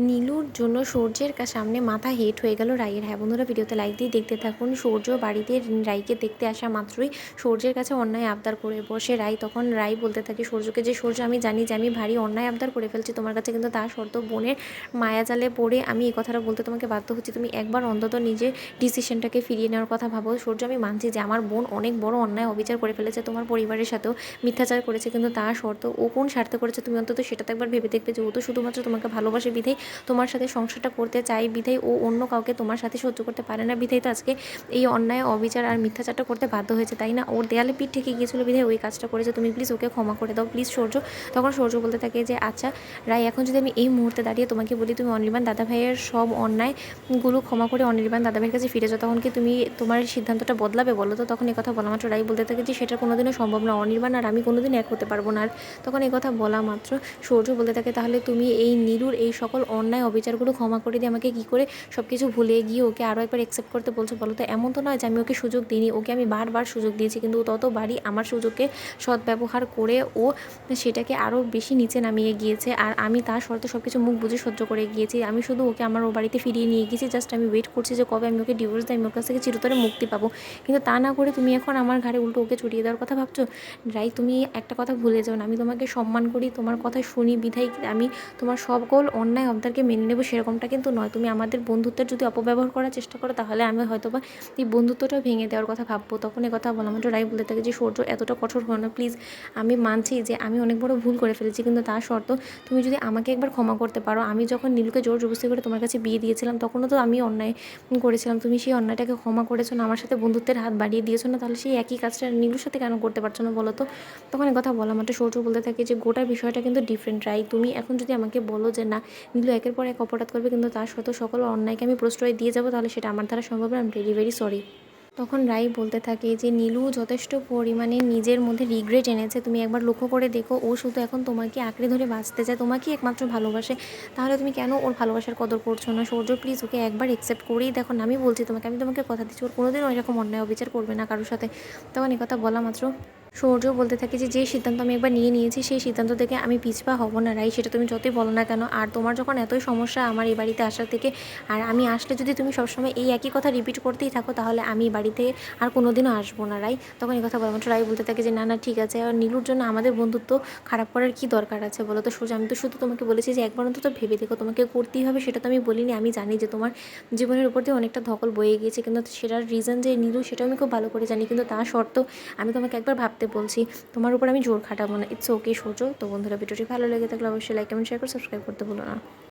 নীলুর জন্য সূর্যের সামনে মাথা হেঁট হয়ে গেল রাইয়ের। হ্যাঁ বন্ধুরা, ভিডিওতে লাইক দিয়ে দেখতে থাকুন। সূর্য বাড়িতে রাইকে দেখতে আসা মাত্রই সূর্যের কাছে অন্যায় আবদার করে বসে রাই। তখন রাই বলতে থাকে সূর্যকে যে সূর্য, আমি জানি যে আমি ভারী অন্যায় আবদার করে ফেলছি তোমার কাছে, কিন্তু তার শর্ত বোনের মায়াজালে পড়ে আমি এই কথাটা বলতে তোমাকে বাধ্য হচ্ছি। তুমি একবার অন্তত নিজের ডিসিশনটাকে ফিরিয়ে নেওয়ার কথা ভাবো। সূর্য, আমি মানছি যে আমার বোন অনেক বড় অন্যায় অবিচার করে ফেলেছে, তোমার পরিবারের সাথেও মিথ্যাচার করেছে, কিন্তু তার শর্ত ও কোন স্বার্থে করেছে তুমি অন্তত সেটা তো একবার ভেবে দেখবে যে ও তো শুধুমাত্র তোমাকে ভালোবাসে বিধেই তোমার সাথে সংসারটা করতে চাই, বিধায় ও অন্য কাউকে তোমার সাথে সহ্য করতে পারে না, বিধায় তো আজকে এই অন্যায় অবিচার আর মিথ্যাচারটা করতে বাধ্য হয়েছে, তাই না? ওর দেয়ালে পিঠ ঠেকে গিয়েছিলো বিধায় ওই কাজটা করেছে। তুমি প্লিজ ওকে ক্ষমা করে দাও প্লিজ সূর্য। তখন সূর্য বলতে থাকে যে আচ্ছা রাই, এখন যদি আমি এই মুহূর্তে দাঁড়িয়ে তোমাকে বলি তুমি অনির্বাণ দাদাভাইয়ের সব অন্যায়গুলো ক্ষমা করে অনির্বাণ দাদাভাইয়ের কাছে ফিরে যাও, তখন কি তুমি তোমার সিদ্ধান্তটা বদলাবে বলো তো? তখন এই কথা বলা মাত্র রাই বলতে থাকে যে সেটা কোনোদিনও সম্ভব না, অনির্বাণ আর আমি কোনোদিন এক হতে পারবো না। আর তখন এই কথা বলা মাত্র সূর্য বলতে থাকে তাহলে তুমি এই নীলুর এই সকল অন্যায় অবিচারগুলো ক্ষমা করে দিয়ে আমাকে কী করে সব কিছু ভুলে গিয়ে ওকে আরও একবার অ্যাকসেপ্ট করতে বলছো বলো তো? এমন তো নয় যে আমি ওকে সুযোগ দিইনি, ওকে আমি বারবার সুযোগ দিয়েছি, কিন্তু ততবারই আমার সুযোগকে সদ্ব্যবহার করে ও সেটাকে আরও বেশি নিচে নামিয়ে গিয়েছে। আর আমি তার শর্তে সব কিছু মুখ বুঝে সহ্য করে গিয়েছি। আমি শুধু ওকে আমার ও বাড়িতে ফিরিয়ে নিয়ে গেছি, জাস্ট আমি ওয়েট করছি যে কবে আমি ওকে ডিভোর্স দিই, আমি ওর কাছ থেকে চিরতরে মুক্তি পাবো। কিন্তু তা না করে তুমি এখন আমার ঘাড়ে উল্টো ওকে চড়িয়ে দেওয়ার কথা ভাবছো। রাই, তুমি একটা কথা ভুলে যাও না, আমি তোমাকে সম্মান করি, তোমার কথা শুনি বিধায় আমি তোমার সকল অন্যায় অবদারকে মেনে নেবো সেরকমটা কিন্তু নয়। তুমি আমাদের বন্ধুত্বের যদি অপব্যবহার করার চেষ্টা করো তাহলে আমি হয়তো বা এই বন্ধুত্বটা ভেঙে দেওয়ার কথা ভাববো। তখন এই কথা বলা মাত্র রাই বলতে থাকে যে সূর্য এতটা কঠোর হো না প্লিজ। আমি মানছি যে আমি অনেক বড় ভুল করে ফেলেছি, কিন্তু তার শর্ত তুমি যদি আমাকে একবার ক্ষমা করতে পারো। আমি যখন নীলুকে জোর জবরদস্তি করে তোমার কাছে বিয়ে দিয়েছিলাম তখনও তো আমি অন্যায় করেছিলাম, তুমি সেই অন্যায়টাকে ক্ষমা করেছো না, আমার সাথে বন্ধুত্বের হাত বাড়িয়ে দিয়েছো না, তাহলে সেই একই কাজটা নীলুর সাথে কেন করতে পারছো না বলো তো? তখন এই কথা বলা মাত্র সূর্য বলতে থাকে যে গোটা বিষয়টা কিন্তু ডিফারেন্ট রাই। তুমি এখন যদি আমাকে বলো যে না নীলু একের পর এক অপরাধ করবে কিন্তু তার সত্ত্বেও সকল অন্যায়কে আমি প্রশ্রয় দিয়ে যাবো, তাহলে সেটা আমার দ্বারা সম্ভব না। I am very very sorry. তখন রাই বলতে থাকে যে নীলু যথেষ্ট পরিমাণে নিজের মধ্যে রিগ্রেট এনেছে, তুমি একবার লক্ষ্য করে দেখো ও শুধু এখন তোমাকে আঁকড়ে ধরে বাঁচতে চায়, তোমাকেই একমাত্র ভালোবাসে, তাহলে তুমি কেন ওর ভালোবাসার কদর করছো না? সূর্য প্লিজ ওকে একবার অ্যাকসেপ্ট করেই দেখো না, আমি বলছি তোমাকে, আমি তোমাকে কথা দিচ্ছি ওর কোনোদিনও এরকম অন্যায় অবিচার করবে না কারোর সাথে। তখন এই কথা বলা মাত্র সূর্য বলতে থাকে যে যে সিদ্ধান্ত আমি একবার নিয়ে নিয়েছি সেই সিদ্ধান্ত থেকে আমি পিছপা হব না রাই, সেটা তুমি যতই বলো না কেন। আর তোমার যখন এতই সমস্যা আমার এই বাড়িতে আসার থেকে, আর আমি আসলে যদি তুমি সবসময় এই একই কথা রিপিট করতেই থাকো তাহলে আমি বাড়িতে আর কোনোদিনও আসবো না রাই। তখন এই কথা বলা মাত্র রাই বলতে থাকে যে না না ঠিক আছে, আর নীলুর জন্য আমাদের বন্ধুত্ব খারাপ করার কী দরকার আছে বলো তো সূর্য? আমি তো শুধু তোমাকে বলেছি যে একবার অন্তত ভেবে দেখো, তোমাকে করতেই হবে সেটা তো আমি বলিনি। আমি জানি যে তোমার জীবনের উপর দিয়ে অনেকটা ধকল বয়ে গিয়েছে, কিন্তু সেটার রিজন যে নীলু সেটাও আমি খুব ভালো করে জানি, কিন্তু তা সত্ত্বেও আমি তোমাকে একবার ভাবতে বলছি, তোমার উপর আমি জোর খাটাবো না। ইটস ওকে সূর্য। তো বন্ধুরা, ভিডিওটি ভালো লেগে থাকলে অবশ্যই লাইক কমেন্ট শেয়ার করে সাবস্ক্রাইব করতে ভুলো না।